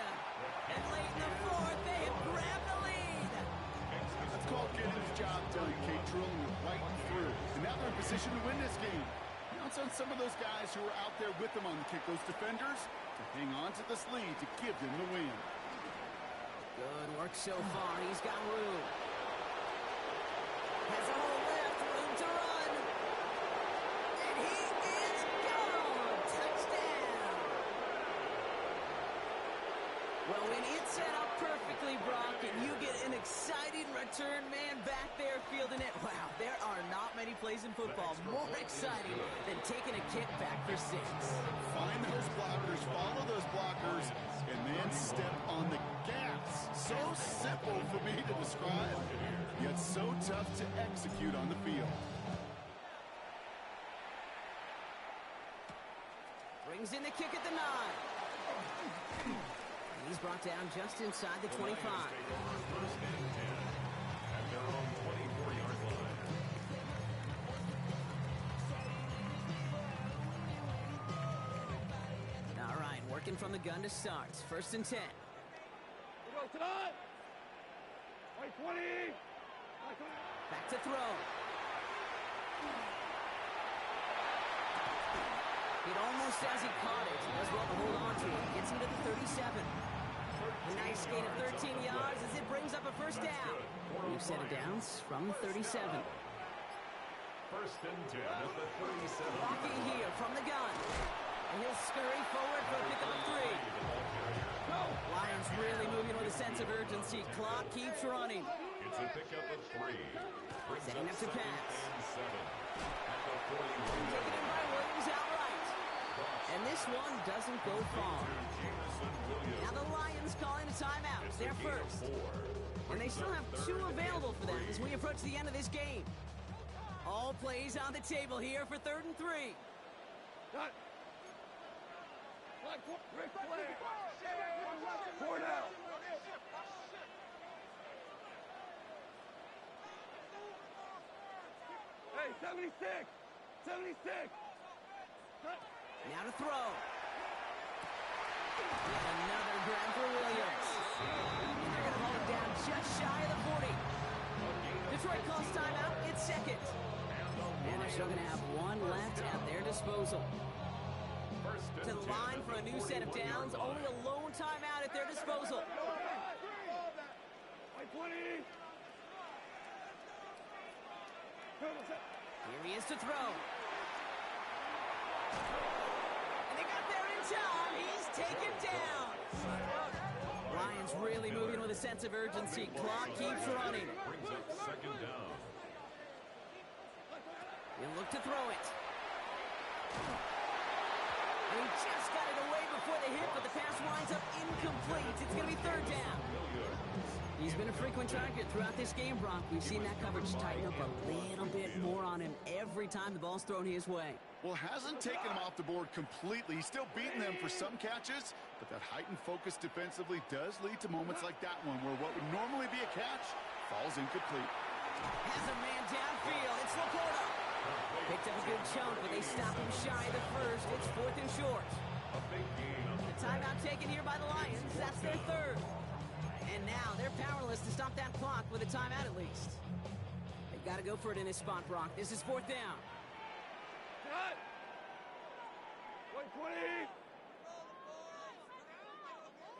And late in the 4th, they have grabbed the lead. That's called getting the job done, Kate, drilling it right through. And now they're in position to win this game. Now it's on some of those guys who are out there with them on the kick, those defenders, to hang on to this lead to give them the win. Good work so far. He's got room. Has a hole left, room to run. And he is gone. Touchdown. Well, when it's set up perfectly, Brock, and you get an exciting return man back there fielding it, wow, there are not many plays in football more exciting than taking a kick back for 6. Find those blockers, follow those blockers, and then step on the gas. So simple for me to describe, yet so tough to execute on the field. Brings in the kick at the 9. He's brought down just inside the 25. First and 10 at their own 24-yard line. All right, working from the gun to start. 1st and 10. Go time. Right 20. Back to throw. It almost as he caught it. Does well to hold on to it. Gets him to the 37. A nice gain of 13 yards as it brings up a first down. New set of downs from the 37. First and 10 at the 37. Rocky here from the gun. And he'll scurry forward for a pickup of 3. Lions really moving with a sense of urgency. Clock keeps running. It's a pickup of 3. Setting up to pass. At the 41. Taken in by Williams outright. And this one doesn't go far. Now the Lions calling a timeout. They're first. And they still have 2 available for them as we approach the end of this game. All plays on the table here for 3rd and 3. Four down. Hey, 76! 76! Now to throw. Yet another grab for Williams. And they're going to hold him down just shy of the 40. Detroit calls timeout. It's 2nd. And they're still going to have 1 left at their disposal. To the line for a new set of downs. Only a lone timeout at their disposal. Here he is to throw. And they got there in time. He's taken down. Lions really moving with a sense of urgency. Clock keeps running. Brings up 2nd down. He'll look to throw it. And he just got it away before the hit, but the pass winds up incomplete. It's going to be 3rd down. He's been a frequent target throughout this game, Brock. We've seen that coverage tighten up a little bit more on him every time the ball's thrown his way. Well, hasn't taken him off the board completely. He's still beating them for some catches, but that heightened focus defensively does lead to moments like that one where what would normally be a catch falls incomplete. Has a man downfield. It's Laporta. Picked up a good chunk, but they stop him shy of the first. It's 4th and short. A big gain on The timeout taken here by the Lions. That's their 3rd. And now they're powerless to stop that clock with a timeout at least. They've got to go for it in this spot, Brock. This is 4th down. Cut! 120!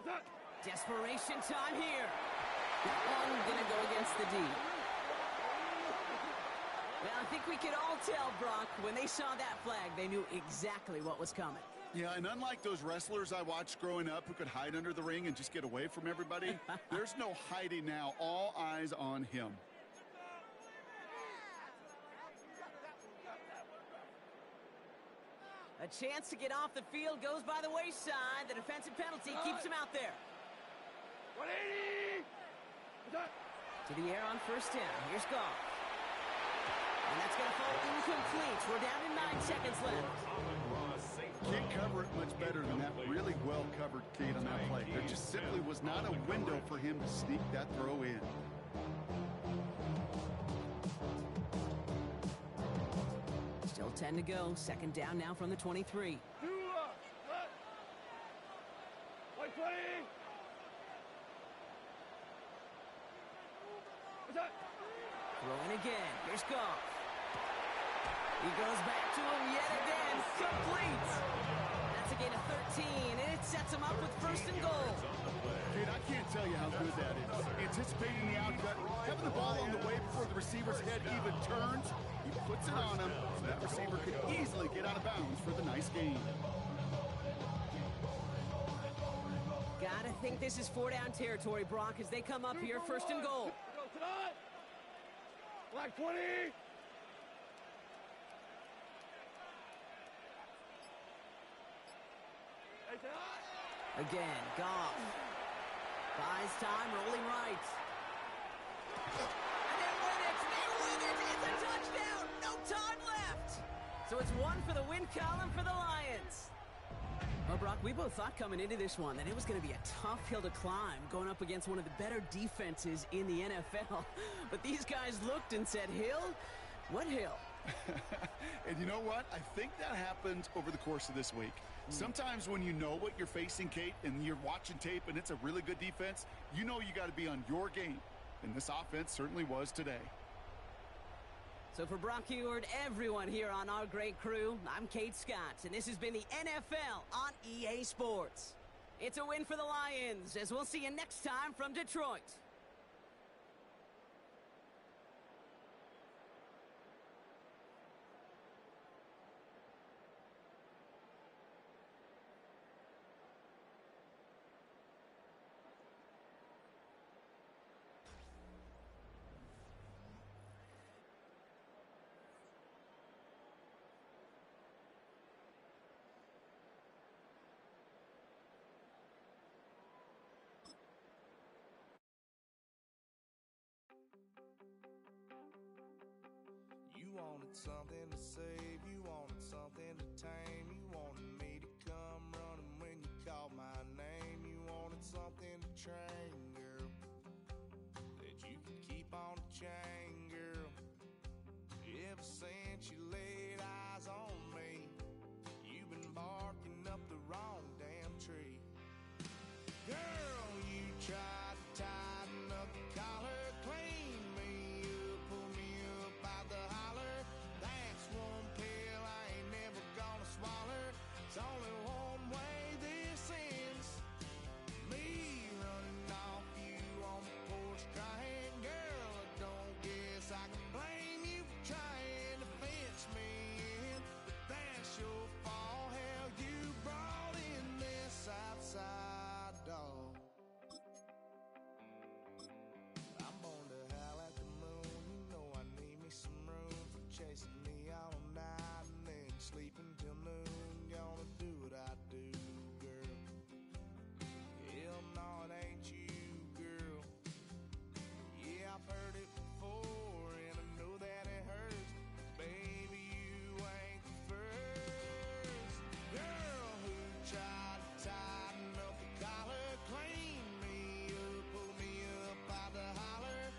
What's up? Desperation time here. That one gonna go against the D. Well, I think we could all tell, Brock, when they saw that flag, they knew exactly what was coming. Yeah, and unlike those wrestlers I watched growing up who could hide under the ring and just get away from everybody, there's no hiding now. All eyes on him. A chance to get off the field goes by the wayside. The defensive penalty keeps him out there. 180! What's up? To the air on 1st down. Here's Goff. And that's going to fall incomplete. We're down to 9 seconds left. Can't cover it much better than that really well-covered Kate on that play. There just simply was not a window for him to sneak that throw in. Still 10 to go. 2nd down now from the 23. 120! What's up? Throwing again. Here's Goff. He goes back to him yet again. Complete. That's a gain of 13, and it sets him up with 1st and goal. Kate, I can't tell you how good that is. Anticipating the outcut, having the ball on the way before the receiver's head even turns. He puts it on him, so that receiver could easily get out of bounds for the nice gain. Gotta think this is 4-down territory, Brock, as they come up here 1st and goal. Black 20! Again, Goff. Buys time, rolling right. And they win it! They win it! It's a touchdown! No time left! So it's 1 for the win column for the Lions. Well, Brock, we both thought coming into this one that it was going to be a tough hill to climb going up against one of the better defenses in the NFL. But these guys looked and said, Hill? What hill? And you know what? I think that happened over the course of this week. Sometimes when you know what you're facing, Kate, and you're watching tape and it's a really good defense, you know you got to be on your game. And this offense certainly was today. So for Brock Ewart, everyone here on our great crew, I'm Kate Scott, and this has been the NFL on EA Sports. It's a win for the Lions, as we'll see you next time from Detroit. You wanted something to save, you wanted something to tame, you wanted me to come running when you called my name, you wanted something to train, girl, that you could keep on the chain, girl. Ever since you laid eyes on me, you've been barking up the wrong damn tree. Girl, you tried to tighten up the collar, clean me up, pull me up out the holler. That's one pill I ain't never gonna swallow. It's only one way this ends. Me running off you on the porch crying. Girl, I don't guess I can blame you for trying to fence me in. But that's your fault. Hell, you brought in this outside dog. I'm born to howl at the moon. You know I need me some room for chasing me all night and then sleeping till noon. Gonna do what I do, girl. Hell no, it ain't you, girl. Yeah, I've heard it before and I know that it hurts. Baby, you ain't the first girl who tried to tighten up the collar, clean me up, pull me up out the holler.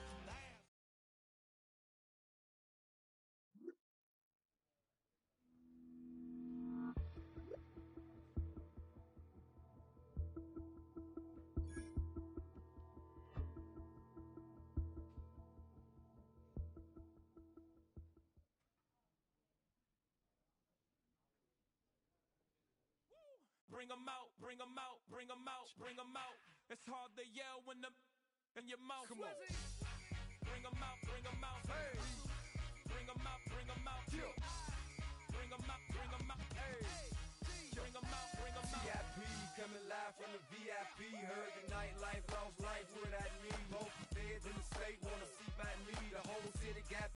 Bring 'em out, bring 'em out, bring 'em out, bring 'em out. It's hard to yell when the in your mouth. Come on. Bring 'em out, bring 'em out. Hey. Bring 'em out, bring 'em out. Yeah. Bring 'em out, bring 'em out. Hey. Bring 'em out, bring 'em out. VIP coming live from the VIP. Heard the nightlife law